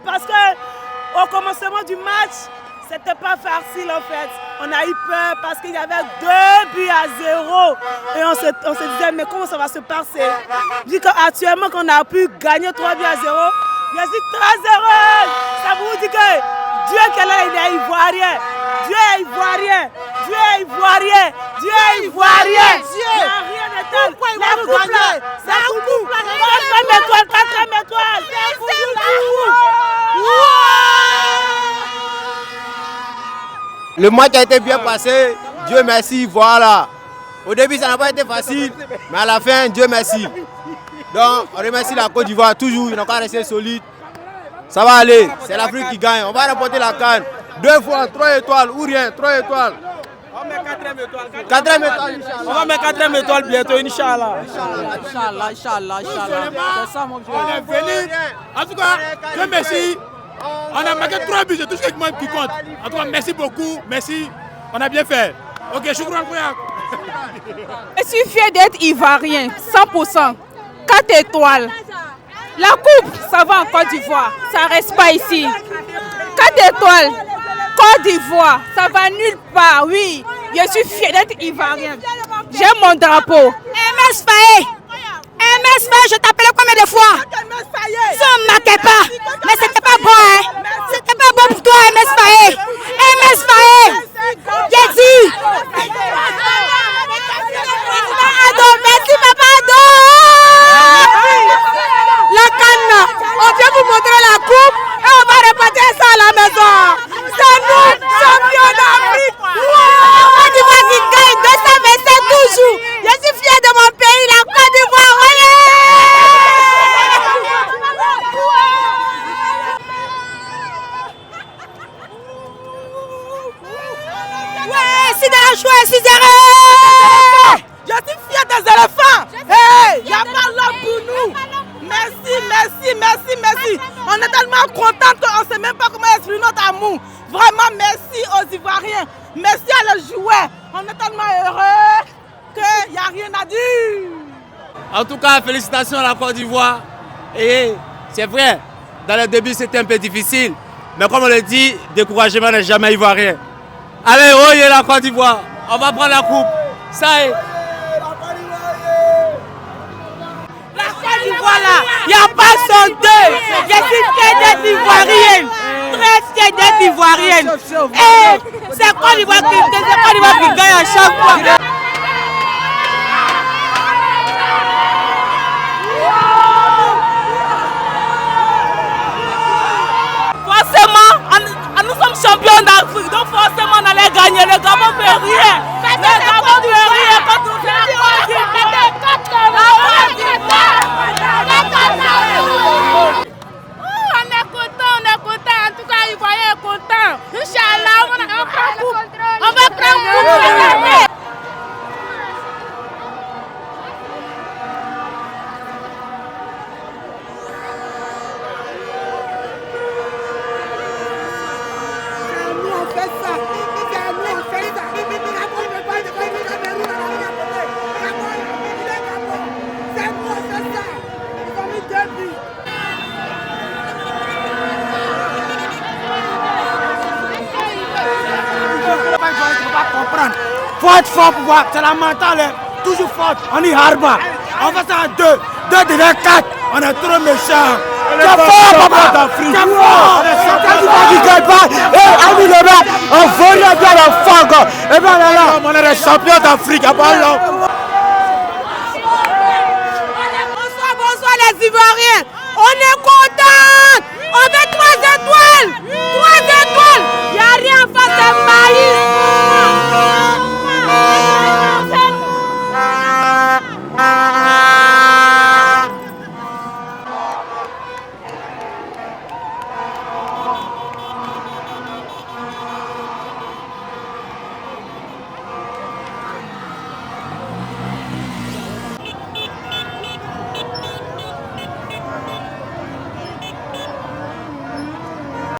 parce que au commencement du match, c'était pas facile en fait. On a eu peur parce qu'il y avait 2-0 et on se disait mais comment ça va se passer? Vu qu'actuellement qu'on a pu gagner 3-0, je suis très heureuse. Ça vous dit que Dieu qui est là, il est ivoirien. Dieu est ivoirien. Dieu est ivoirien. Dieu est ivoirien. Il n'y a rien de tel. Pourquoi il va nous gagner? C'est un coup. 4e étoile, 4e étoile. Le match a été bien passé. Dieu merci, voilà. Au début, ça n'a pas été facile, mais à la fin, Dieu merci. Donc, on remercie la Côte d'Ivoire, toujours, ils n'ont pas resté solides. Ça va aller, c'est l'Afrique qui gagne. On va remporter la CAN. 2 fois, 3 étoiles ou rien, 3 étoiles. On met 4e étoile. 4e étoile, on va mettre 4e étoile bientôt, Inch'Allah. Inch'Allah. C'est ça mon Dieu. On est venu. En tout cas, Dieu merci. On a marqué 3 buts, c'est tout ce qui compte. En tout cas, merci beaucoup, merci. On a bien fait. Ok, choukran Kouyak. Je suis fier d'être ivoirien, 100%. 4 étoiles. La coupe, ça va en Côte d'Ivoire, ça reste pas ici. 4 étoiles, Côte d'Ivoire, ça va nulle part, oui. Je suis fier d'être ivoirien. J'aime mon drapeau. MS Faye, je t'appelais combien de fois? Ça ne marquait pas, mais c'était pas bon, hein? C'était pas bon pour toi, MS Faye. MS Faye, j'ai dit. Merci papa Ado. La canne, on vient vous montrer la coupe et on va repartir ça à la maison. C'est nous, champions d'Afrique. Côte d'Ivoire qui gagne 227 toujours. Je suis fier de mon pays, la Côte d'Ivoire. Ouais, c'est de la joie, c'est de je suis fier des éléphants. Hey, il n'y a pas l'homme pour nous. Merci. On est tellement contents qu'on ne sait même pas comment exprimer notre amour. Vraiment, merci aux Ivoiriens. Merci à les joueurs. On est tellement heureux qu'il n'y a rien à dire. En tout cas, félicitations à la Côte d'Ivoire. Et c'est vrai, dans le début, c'était un peu difficile. Mais comme on le dit, découragement n'est jamais ivoirien. Allez, oyez la Côte d'Ivoire. On va prendre la coupe. Ça est. Voilà, il n'y a pas son deux. Je suis fière d'être ivoirienne, très fière d'être ivoirienne. Et c'est Côte d'Ivoire qui gagne à chaque fois. Forcément, nous sommes champions d'Afrique, donc forcément on allait gagner. Le Gabon ne fait rien. Le Gabon ne fait rien quand on fait la Côte d'Ivoire. On est content, en tout cas, Ivoirien est content. Inch'Allah, on va prendre coupe. Fort pour voir, c'est la mentale, toujours forte. On y harba. On fait ça à 2 devient 4. On est trop méchants. C'est fort, papa d'Afrique. C'est fort. On ne gagne pas. Et on y on voit bien la fang. Et bien là, on est les champions d'Afrique. Bonsoir les Ivoiriens.